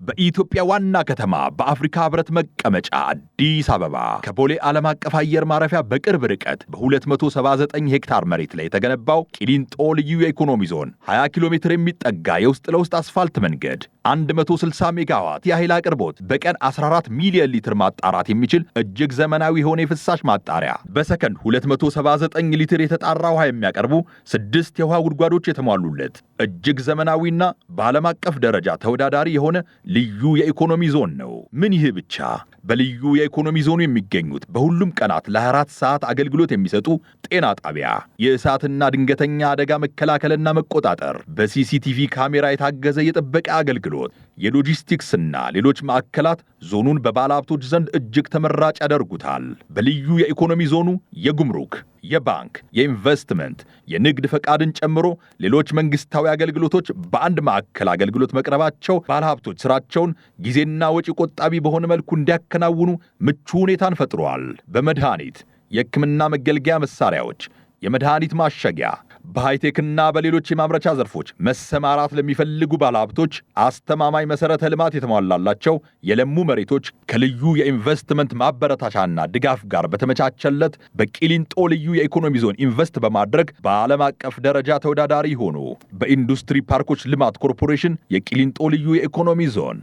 በኢትዮጵያ ዋና ከተማ በአፍሪካ ህብረት መቀመጫ አዲስ አበባ ከቦሌ ዓለም አቀፍ አየር ማረፊያ በቅርብ ርቀት በ279 ሄክታር መሬት ላይ የተገነባው ቂሊንጦ ልዩ የኢኮኖሚ ዞን 20 ኪሎ ሜትር የሚጠጋ የውስጥ ለውስጥ አስፋልት መንገድ 160 ሜጋዋት የኃይል አቅርቦት በቀን 14 ሚሊዮን ሊትር ማጣራት የሚችል እጅግ ዘመናዊ የሆነ የፍሳሽ ማጣሪያ በሰከንድ 279 ሊትር የተጣራ ውሃ የሚያቀርቡ 6 የውሃ ጉድጓዶች የተሟሉለት እጅግ ዘመናዊና በዓለም አቀፍ ደረጃ ተወዳዳሪ የሆነ ልዩ የኢኮኖሚ ዞን ነው። ምን ይህ ብቻ! በልዩ የኢኮኖሚ ዞኑ የሚገኙት በሁሉም ቀናት ለ24 ሰዓት አገልግሎት የሚሰጡ ጤና ጣቢያ፣ የእሳትና ድንገተኛ አደጋ መከላከልና መቆጣጠር በሲሲቲቪ ካሜራ የታገዘ የጥበቃ አገልግሎት፣ የሎጂስቲክስና ሌሎች ማዕከላት ዞኑን በባለሀብቶች ዘንድ እጅግ ተመራጭ ያደርጉታል። በልዩ የኢኮኖሚ ዞኑ የጉምሩክ፣ የባንክ፣ የኢንቨስትመንት፣ የንግድ ፈቃድን ጨምሮ ሌሎች መንግስታዊ አገልግሎቶች በአንድ ማዕከል አገልግሎት መቅረባቸው ባለሀብቶች ስራቸውን ጊዜና ወጪ ቆጣቢ በሆነ መልኩ እንዲያከናውኑ ምቹ ሁኔታን ፈጥሯል። በመድኃኒት፣ የሕክምና መገልገያ መሳሪያዎች፣ የመድኃኒት ማሸጊያ፣ በሃይቴክና በሌሎች የማምረቻ ዘርፎች መሰማራት ለሚፈልጉ ባለሀብቶች አስተማማኝ መሰረተ ልማት የተሟላላቸው የለሙ መሬቶች ከልዩ የኢንቨስትመንት ማበረታቻና ድጋፍ ጋር በተመቻቸለት በቂሊንጦ ልዩ የኢኮኖሚ ዞን ኢንቨስት በማድረግ በዓለም አቀፍ ደረጃ ተወዳዳሪ ሆኖ በኢንዱስትሪ ፓርኮች ልማት ኮርፖሬሽን የቂሊንጦ ልዩ የኢኮኖሚ ዞን